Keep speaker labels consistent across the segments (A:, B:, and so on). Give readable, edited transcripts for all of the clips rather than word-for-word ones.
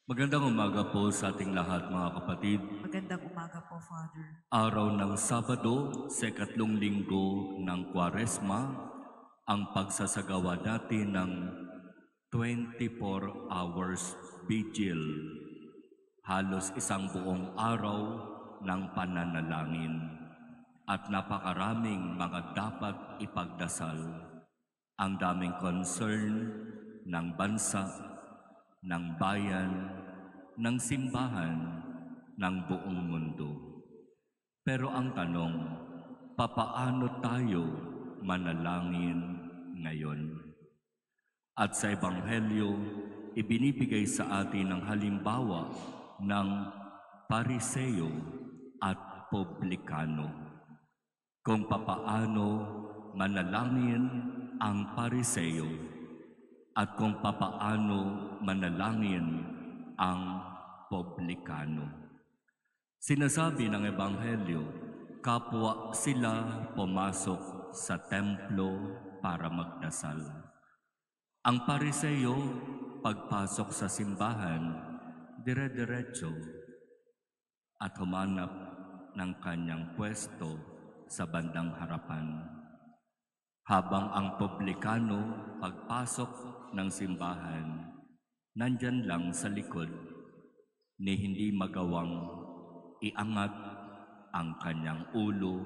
A: Magandang umaga po sa ating lahat mga kapatid.
B: Magandang umaga po, Father.
A: Araw ng Sabado, sa ikatlong linggo ng Kwaresma, ang pagsasagawa natin ng 24 hours vigil. Halos isang buong araw ng pananalangin at napakaraming mga dapat ipagdasal. Ang daming concern ng bansa, ng bayan, ng simbahan, ng buong mundo. Pero ang tanong, papaano tayo manalangin ngayon? At sa Ebanghelyo, ibinibigay sa atin ang halimbawa ng Pariseo at Publikano. Kung papaano manalangin ang Pariseo at kung papaano manalangin ang Publikano. Sinasabi ng Ebanghelyo, kapwa sila pumasok sa templo para magdasal. Ang Pariseo, pagpasok sa simbahan, dire-diretso at humanap ng kanyang pwesto sa bandang harapan. Habang ang Publikano, pagpasok ng simbahan, nandyan lang sa likod ni hindi magawang iangat ang kanyang ulo,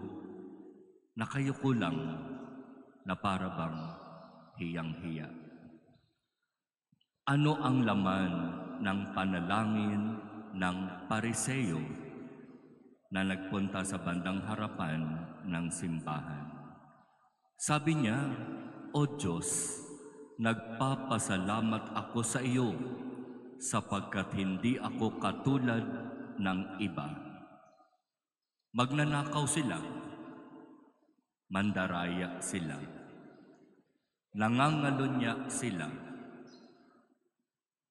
A: nakayuko lang na para bang hiyang-hiya. Ano ang laman ng panalangin ng Pariseo na nagpunta sa bandang harapan ng simbahan? Sabi niya, "O Diyos, nagpapasalamat ako sa iyo sapagkat hindi ako katulad ng iba." Magnanakaw sila, mandaraya sila, nangangalunya sila.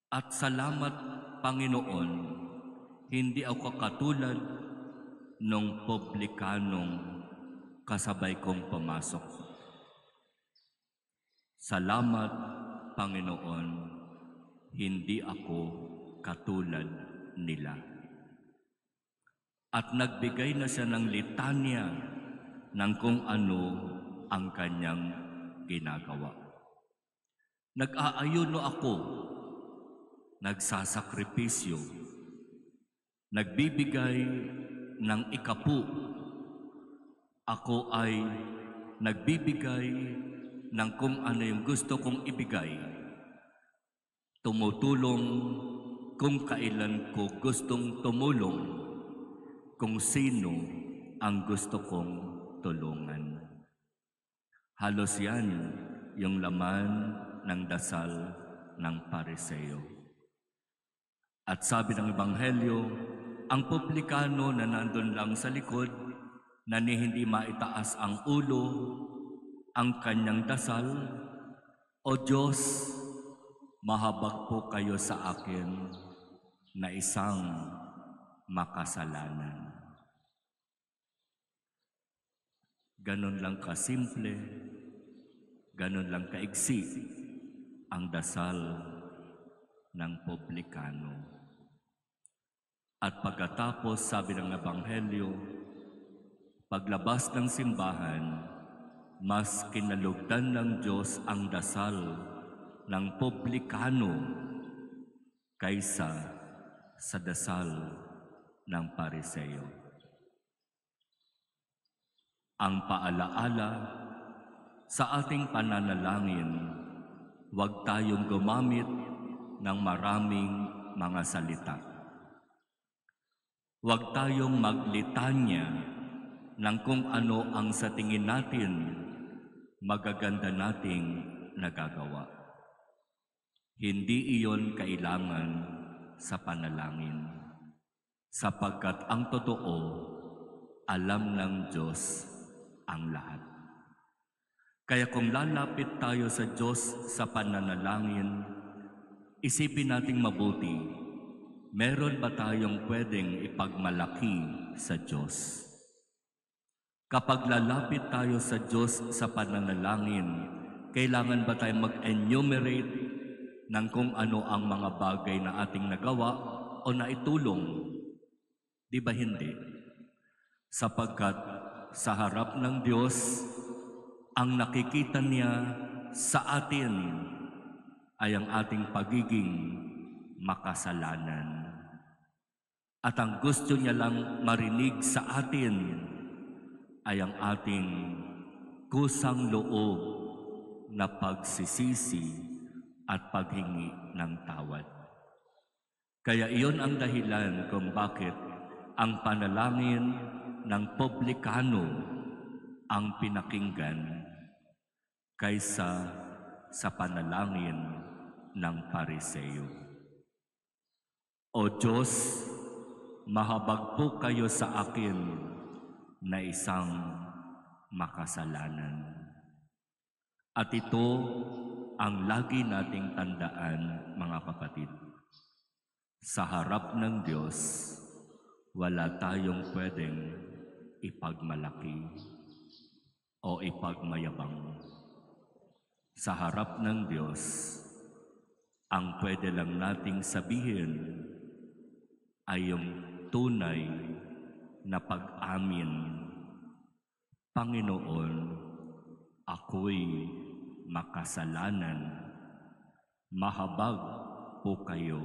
A: At salamat, Panginoon, hindi ako katulad nung Publikanong kasabay kong pumasok. Salamat, Panginoon, hindi ako katulad nila. At nagbigay na siya ng litanya ng kung ano ang kanyang ginagawa. Nag-aayuno ako, nagsasakripisyo, nagbibigay ng ikapu. Ako ay nagbibigay ng kung ano yung gusto kong ibigay. Tumutulong kung kailan ko gustong tumulong, kung sino ang gusto kong tulungan. Halos yan yung laman ng dasal ng Pariseo. At sabi ng Ebanghelyo, ang Publikano na nandun lang sa likod, na hindi maitaas ang ulo, ang kanyang dasal, "O Diyos, mahabag po kayo sa akin na isang makasalanan." Ganon lang kasimple, ganon lang kaigsi ang dasal ng Publikano. At pagkatapos, sabi ng Ebanghelyo, paglabas ng simbahan, mas kinalugdan ng Diyos ang dasal ng Publikano kaysa sa dasal ng Pariseo. Ang paalaala, sa ating pananalangin, huwag tayong gumamit ng maraming mga salita. Huwag tayong maglitanya ng kung ano ang sa tingin natin magaganda nating nagagawa. Hindi iyon kailangan sa panalangin, sapagkat ang totoo, alam ng Diyos ang lahat. Kaya kung lalapit tayo sa Diyos sa pananalangin, isipin nating mabuti, meron ba tayong pwedeng ipagmalaki sa Diyos? Kapag lalapit tayo sa Diyos sa pananalangin, kailangan ba tayong mag-enumerate ng kung ano ang mga bagay na ating nagawa o naitulong. Di ba hindi? Sapagkat sa harap ng Diyos, ang nakikita niya sa atin ay ang ating pagiging makasalanan. At ang gusto niya lang marinig sa atin ay ang ating kusang loob na pagsisisi at paghingi ng tawad. Kaya iyon ang dahilan kung bakit ang panalangin ng publikano ang pinakinggan kaysa sa panalangin ng Pariseo. O Diyos, mahabag po kayo sa akin na isang makasalanan. At ito ang lagi nating tandaan, mga kapatid. Sa harap ng Diyos, wala tayong pwedeng ipagmalaki o ipagmayabang. Sa harap ng Diyos, ang pwede lang nating sabihin ay yung tunay na pag-amin, Panginoon, ako'y makasalanan, mahabag po kayo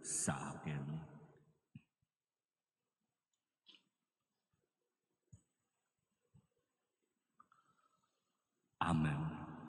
A: sa akin.